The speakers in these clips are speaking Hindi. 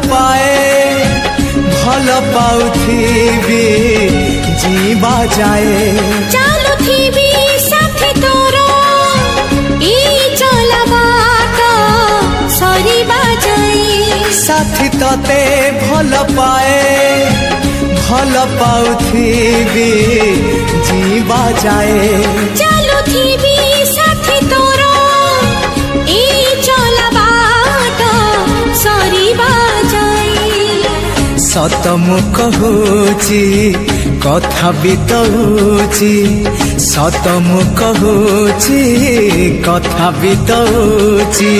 पाए भल पाउथिबी जीवा जाए चालुथिबी साथी तोर ई चला बाट सरीबा जाए साथी तते भल पाए भल पाउथिबी जीवा जाए चालुथिबी साथी तोर ई चला बाट सरीबा जाए सत मु कहूची कथा बितौची सत मु कहूची कथा बितौची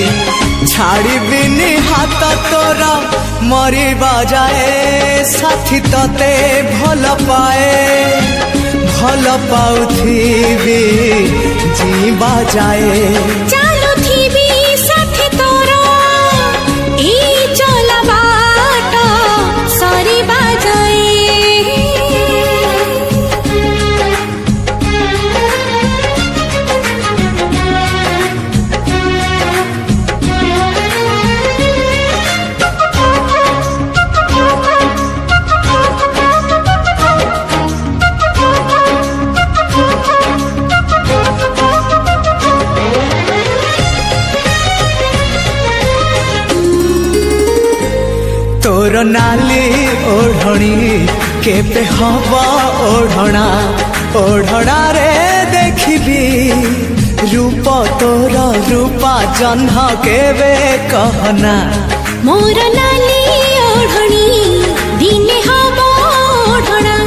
छाड़बिनी हाथ तोरा मरिबा जाए साथी तते भल पाए भल पाउथिबी जीवा जाए चालुथिबी साथी तोर ई चला बाट सरीबा जाए तोर नाली ओढ़णी केबे हवा ओढ़णा ओढ़णा रे देखिबी रूप तोर रूपा जन्ह केबे कहना मोर नाली ओढ़णी दिने हब ओढ़णा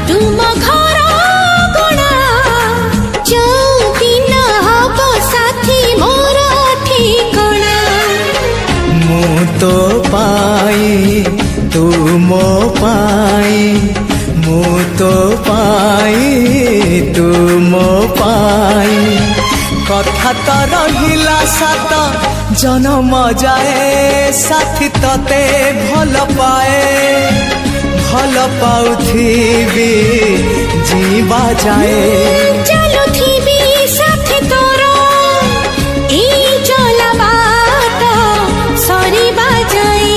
तुम घर गणा जो दिन हब साथी मोर ठिकणा मु तो पाई तू मो पाई मु तो पाई तू मो पाई कथा तो रहिला सात जन्म जाए साथी तते भल पाए भल पाउथिबी जीवा जाए चालुथिबी साथी तोर ई चला बाट सरीबा जाए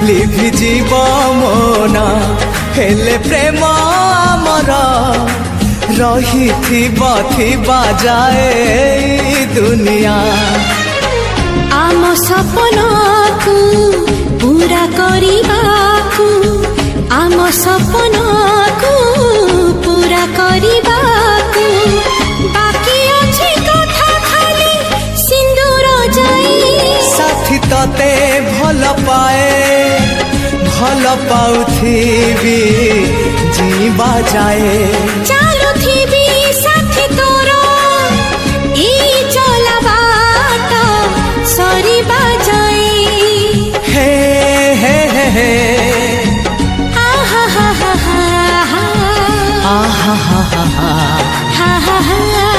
लिभि जीव मोना हेले प्रेम आमर रही थिबा जाए दुनिया आम सपना को पूरा करिबाकू आम सपना को पूरा करिबाकू बाकी अछि कथा खाली सिंदूर जाई साथी तते भल पाए भल पाउथिबी जीवा जाए चालुथिबी साथी तोर ई चला बाट सरीबा जाए हे हे हे हे आहा हा हा हा आहा हा हा हा हा हा हा